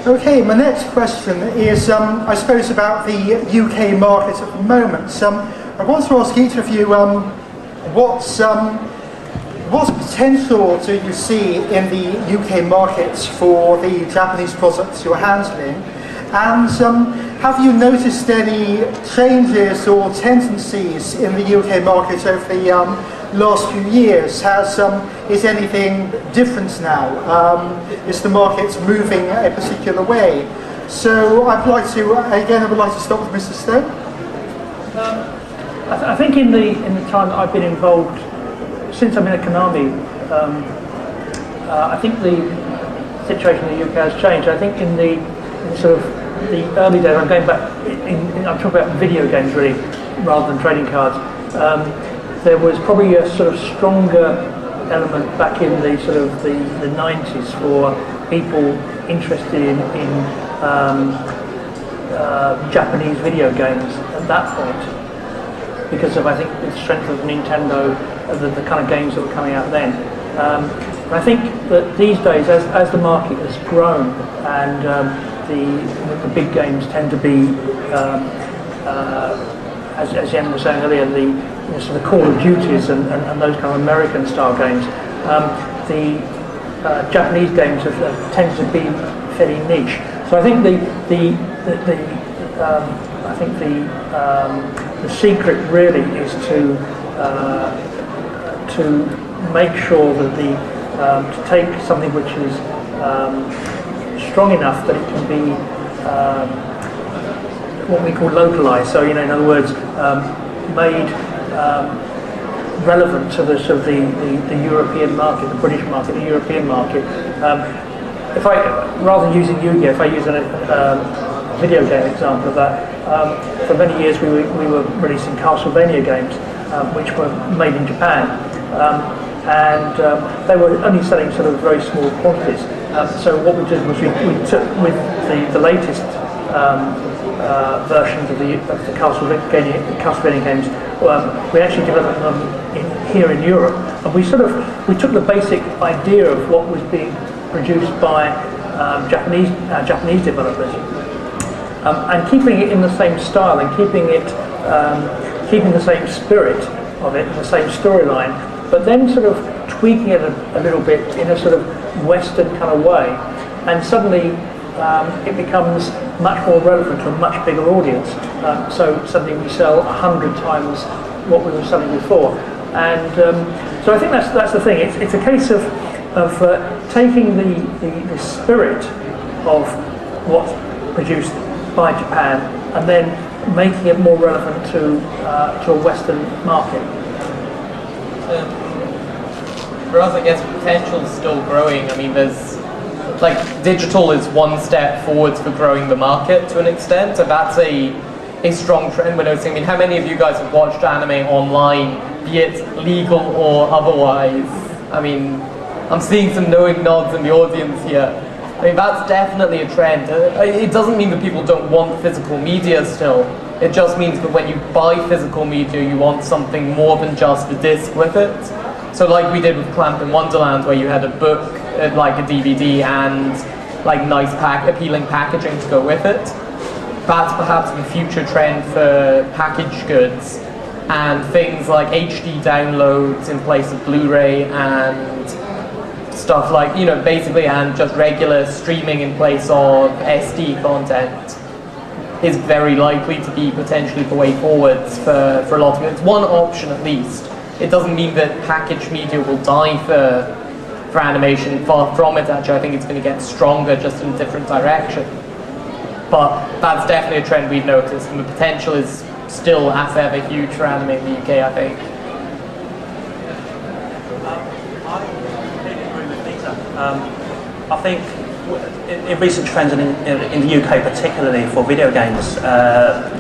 Okay, my next question is, I suppose, about the UK market at the moment. I want to ask each of you what potential do you see in the UK markets for the Japanese products you're handling? And have you noticed any changes or tendencies in the UK market over the last few years? Is anything different now? Is the market moving a particular way? So I would like to start with Mr. Stone. I think in the time that I've been involved, since I'm in Konami, I think the situation in the UK has changed. I think in the early days, I'm going back, I'm talking about video games really, rather than trading cards. There was probably a sort of stronger element back in the 90s for people interested in Japanese video games at that point, because of, I think, the strength of Nintendo, the kind of games that were coming out then. I think that these days, as the market has grown and the big games tend to be, as Jan was saying earlier, the sort of Call of Duties and those kind of American style games, the Japanese games have tend to be fairly niche. So I think the secret really is to make sure that to take something which is strong enough that it can be what we call localized. So in other words, made relevant to the European market, the British market, the European market. If I, rather than using Yu-Gi-Oh, if I use a video game example of that, for many years we were releasing Castlevania games, which were made in Japan, and they were only selling sort of very small quantities. So what we did was we took with the latest versions of the Castlevania games, we actually developed them here in Europe, and we took the basic idea of what was being produced by Japanese developers, and keeping it in the same style and keeping the same spirit of it, the same storyline, but then sort of tweaking it a little bit in a sort of Western kind of way, and suddenly it becomes much more relevant to a much bigger audience. So suddenly we sell 100 times what we were selling before, and so I think that's the thing. It's a case of taking the spirit of what's produced by Japan and then making it more relevant to a Western market. For us, I guess potential is still growing. I mean, there's digital is one step forwards for growing the market to an extent, so that's a strong trend we're noticing. I mean, how many of you guys have watched anime online, be it legal or otherwise? I mean, I'm seeing some knowing nods in the audience here. I mean, that's definitely a trend. It doesn't mean that people don't want physical media still. It just means that when you buy physical media, you want something more than just the disc with it. So like we did with Clamp in Wonderland, where you had a book, like a DVD, and nice appealing packaging to go with it. That's perhaps the future trend for packaged goods, and things like HD downloads in place of Blu-ray and stuff basically, and just regular streaming in place of SD content is very likely to be potentially the way forwards for a lot of it. It's one option at least. It doesn't mean that packaged media will die for animation. Far from it, actually. I think it's going to get stronger, just in a different direction. But that's definitely a trend we've noticed, and the potential is still as ever huge for anime in the UK, I think. I completely agree with Peter. I think in recent trends in the UK, particularly for video games,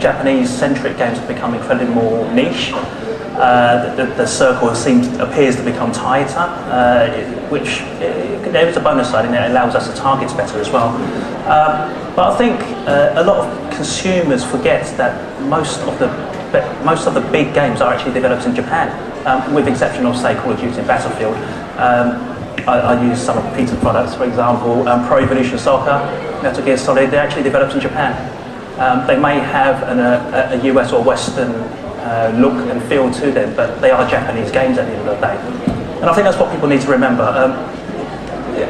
Japanese-centric games have become incredibly more niche. The circle appears to become tighter, which there is a bonus side in it. It allows us to target better as well. But I think a lot of consumers forget that most of the big games are actually developed in Japan, with the exception of, say, Call of Duty and Battlefield. I use some of Peter's products, for example, Pro Evolution Soccer. Metal Gear Solid, they're actually developed in Japan. They may have a US or Western look and feel to them, but they are Japanese games at the end of the day. And I think that's what people need to remember.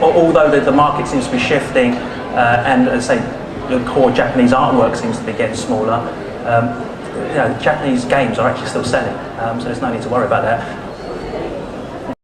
Although the market seems to be shifting, and as I say, the core Japanese artwork seems to be getting smaller, Japanese games are actually still selling, so there's no need to worry about that.